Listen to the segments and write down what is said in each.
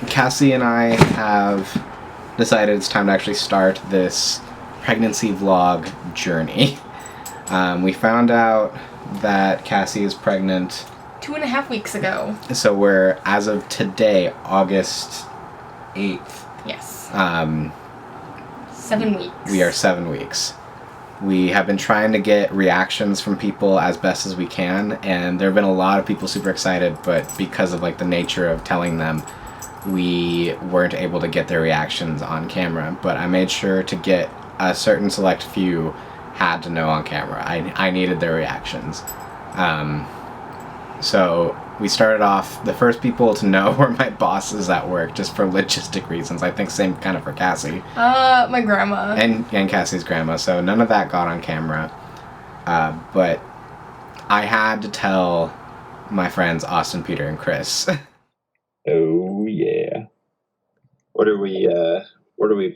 Cassie and I have decided it's time to actually start this pregnancy vlog journey. We found out that Cassie is pregnant 2.5 weeks ago. So we're, as of today, August 8th. Yes. 7 weeks. We are 7 weeks. We have been trying to get reactions from people as best as we can, and there have been a lot of people super excited, but because of the nature of telling them, we weren't able to get their reactions on camera. But I made sure to get a certain select few had to know on camera. I needed their reactions. So we started off, the first people to know were my bosses at work, just for logistic reasons. I think same kind of for Cassie. My grandma. And Cassie's grandma, so none of that got on camera. But I had to tell my friends Austin, Peter, and Chris. Oh, yeah. What are we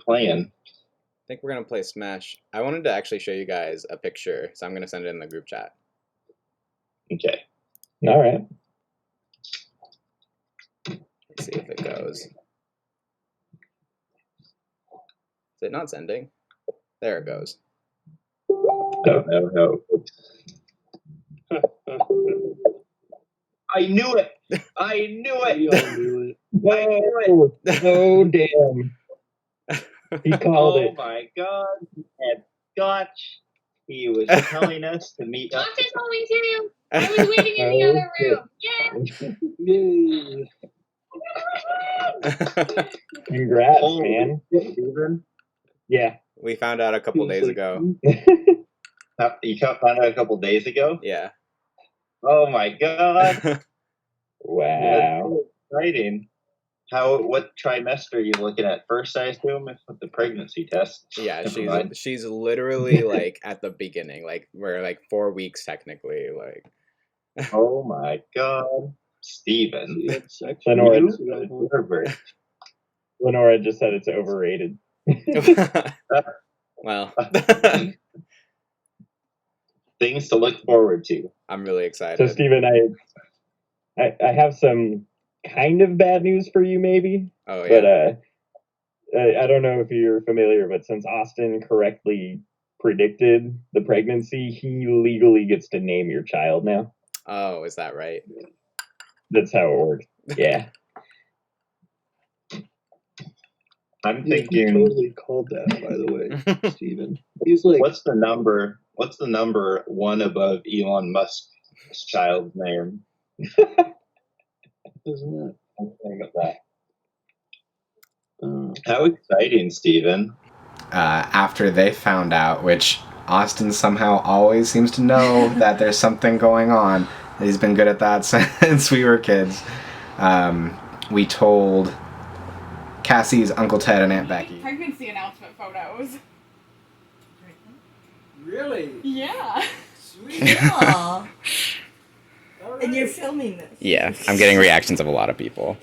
playing? I think we're going to play Smash. I wanted to actually show you guys a picture, so I'm going to send it in the group chat. Okay. All right. Let's see if it goes. Is it not sending? There it goes. Oh, no. I knew it! I knew it! You all knew it. I knew it! Oh, damn. He called it. Oh my god. And Scotch, he was telling us to meet up. Austin told me too. I was waiting in the other room. Yay. Congrats, Oh, man. Steven? Yeah. We found out a couple days ago. You found out a couple days ago? Yeah. Oh my god. Wow. That's so exciting. What trimester are you looking at? First, I assume, with the pregnancy test. Yeah, she's literally at the beginning. We're 4 weeks technically. Oh my god. Steven. Lenora just said it's overrated. Well. Things to look forward to. I'm really excited. So, Steven, I have some kind of bad news for you, maybe. Oh, yeah. But I don't know if you're familiar, but since Austin correctly predicted the pregnancy, he legally gets to name your child now. Oh, is that right? That's how it works. Yeah. I'm He thinking. totally called that, by the way, Steven. He's like, What's the number one above Elon Musk's child's name? isn't it? I'm thinking of that. How exciting, Steven. After they found out, which Austin somehow always seems to know that there's something going on. He's been good at that since we were kids. We told Cassie's Uncle Ted and Aunt Becky. Pregnancy announcement photos. Really? Yeah. Sweet. Aw. All right. And you're filming this. Yeah, I'm getting reactions of a lot of people.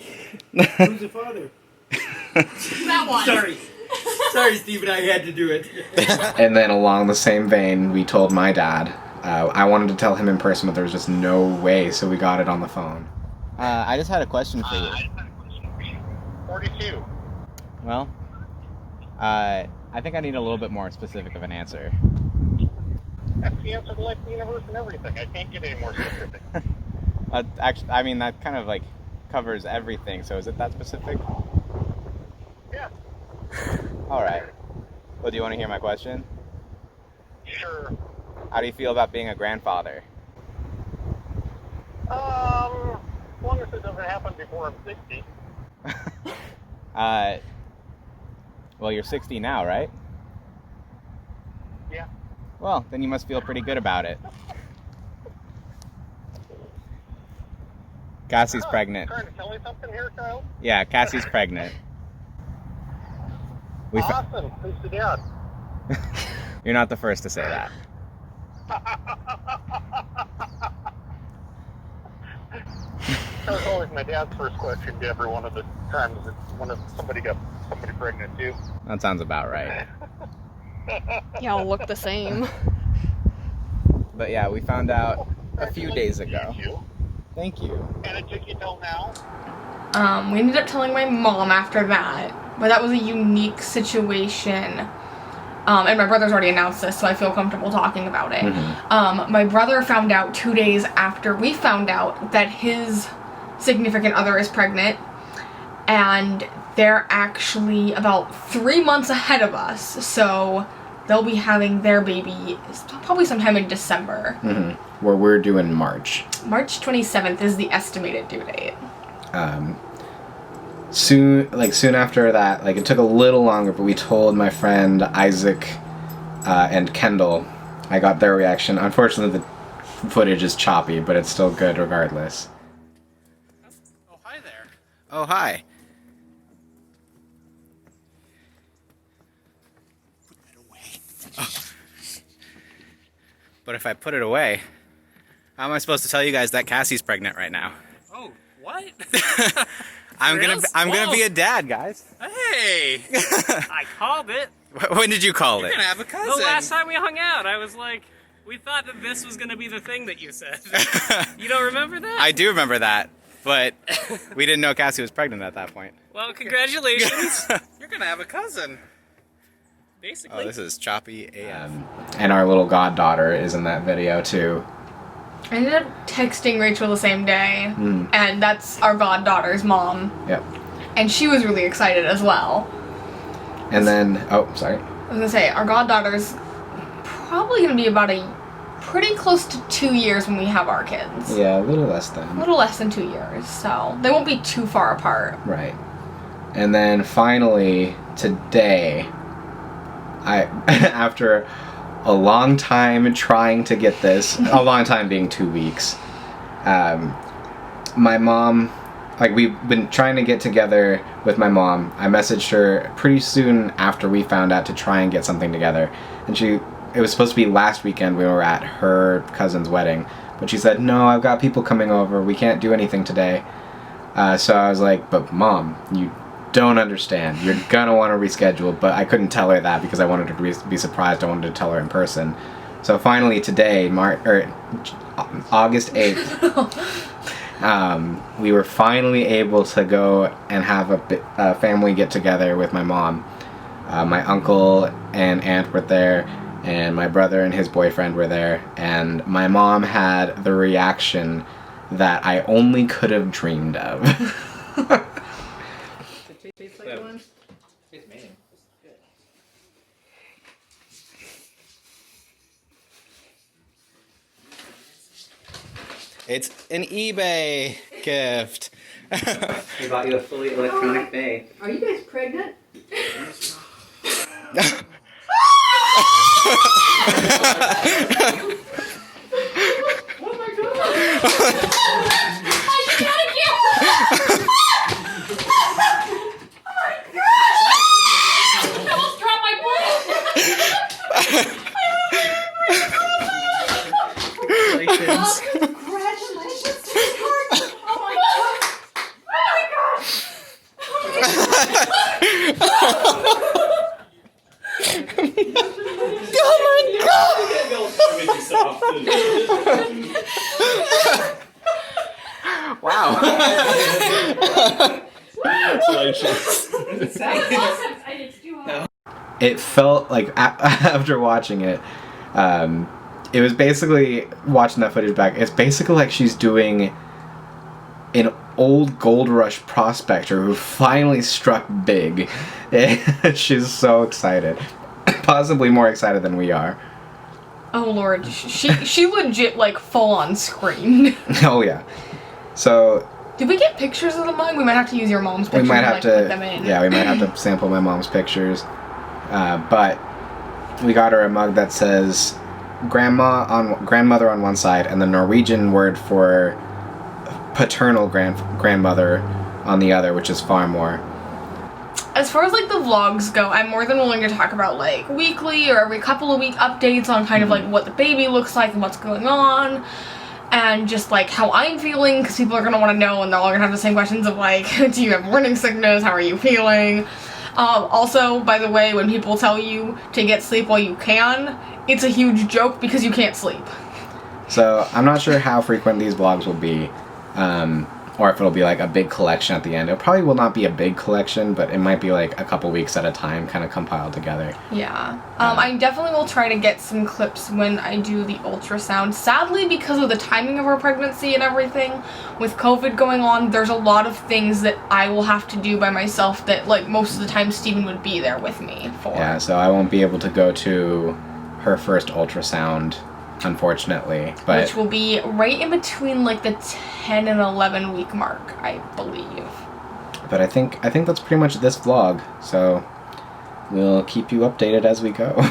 Who's the father? That one. Sorry, Steven, I had to do it. And then along the same vein, we told my dad. I wanted to tell him in person, but there was just no way, so we got it on the phone. I just had a question for you. 42. Well, I think I need a little bit more specific of an answer. That's the answer to life, the universe, and everything. I can't get any more specific. Actually, I mean, that kind of covers everything, so is it that specific? Yeah. All right. Well, do you want to hear my question? Sure. How do you feel about being a grandfather? As long as it doesn't happen before I'm 60. Well, you're 60 now, right? Yeah. Well, then you must feel pretty good about it. Cassie's pregnant. Trying to tell me something here, child? Yeah, Cassie's pregnant. Awesome. Who's the dad? You're not the first to say that. That was always my dad's first question to every one of the times that somebody got somebody pregnant too. That sounds about right. Y'all look the same. But yeah, we found out a few days ago. You. Thank you. And it took you till now? We ended up telling my mom after that, but that was a unique situation. And my brother's already announced this, so I feel comfortable talking about it. My brother found out 2 days after we found out that his significant other is pregnant, and they're actually about 3 months ahead of us, so they'll be having their baby probably sometime in December. Where we're due in March. March 27th is the estimated due date. Soon after that, like, it took a little longer, but we told my friend Isaac and Kendall. I got their reaction. Unfortunately, the footage is choppy, but it's still good regardless. Oh, hi there. Oh, hi. Put that away. But if I put it away, how am I supposed to tell you guys that Cassie's pregnant right now? Oh, what? I'm gonna be a dad, guys. Hey! I called it. When did you call it? You're gonna have a cousin. The last time we hung out, I was like, we thought that this was gonna be the thing that you said. You don't remember that? I do remember that, but we didn't know Cassie was pregnant at that point. Well, congratulations. You're gonna have a cousin. Basically. Oh, this is choppy AF. And our little goddaughter is in that video too. I ended up texting Rachel the same day, and that's our goddaughter's mom. Yep. And she was really excited as well. And then, oh, sorry. I was gonna say, our goddaughter's probably gonna be about pretty close to 2 years when we have our kids. Yeah, a little less A than. little less than 2 years, so they won't be too far apart. Right. And then finally, today, after a long time trying to get this, a long time being 2 weeks, my mom, like, we've been trying to get together with my mom. I messaged her pretty soon after we found out to try and get something together. And it was supposed to be last weekend we were at her cousin's wedding. But she said, no, I've got people coming over. We can't do anything today. So I was like, but Mom, you don't understand. You're gonna want to reschedule. But I couldn't tell her that because I wanted her to be surprised. I wanted to tell her in person. So finally today, August 8th, we were finally able to go and have a family get together with my mom. My uncle and aunt were there, and my brother and his boyfriend were there, and my mom had the reaction that I only could have dreamed of. It's an eBay gift. We bought you a fully electronic bay. Are you guys pregnant? Oh my god! I gotta get her! Oh my god! I almost dropped my plate! Congratulations. Congratulations, sweetheart! Oh my god! Wow. Congratulations. That was awesome! I did too well. It felt like, after watching it, it was basically, watching that footage back, it's basically like she's doing an old gold rush prospector who finally struck big. She's so excited. Possibly more excited than we are. Oh lord, she legit like full on screamed. Oh yeah. So Did we get pictures of the mug? We might have to use your mom's pictures. we might have and, to, put them in. yeah, we might have to sample my mom's pictures. But we got her a mug that says grandmother on one side and the Norwegian word for paternal grandmother on the other, which is far more. As far as like the vlogs go, I'm more than willing to talk about like weekly or every couple of week updates on kind of like what the baby looks like and what's going on, and just like how I'm feeling, because people are gonna want to know and they're all gonna have the same questions of like, do you have morning sickness? How are you feeling? Also, by the way, when people tell you to get sleep while you can, it's a huge joke because you can't sleep. So I'm not sure how frequent these vlogs will be. or if it'll be like a big collection at the end. It probably will not be a big collection, but it might be like a couple weeks at a time, kind of compiled together. Yeah. I definitely will try to get some clips when I do the ultrasound. Sadly, because of the timing of her pregnancy and everything, with COVID going on, there's a lot of things that I will have to do by myself that, like, most of the time Steven would be there with me for. Yeah, so I won't be able to go to her first ultrasound, unfortunately. But which will be right in between, like, the 10 and 11 week mark, I believe. But I think that's pretty much this vlog, so we'll keep you updated as we go.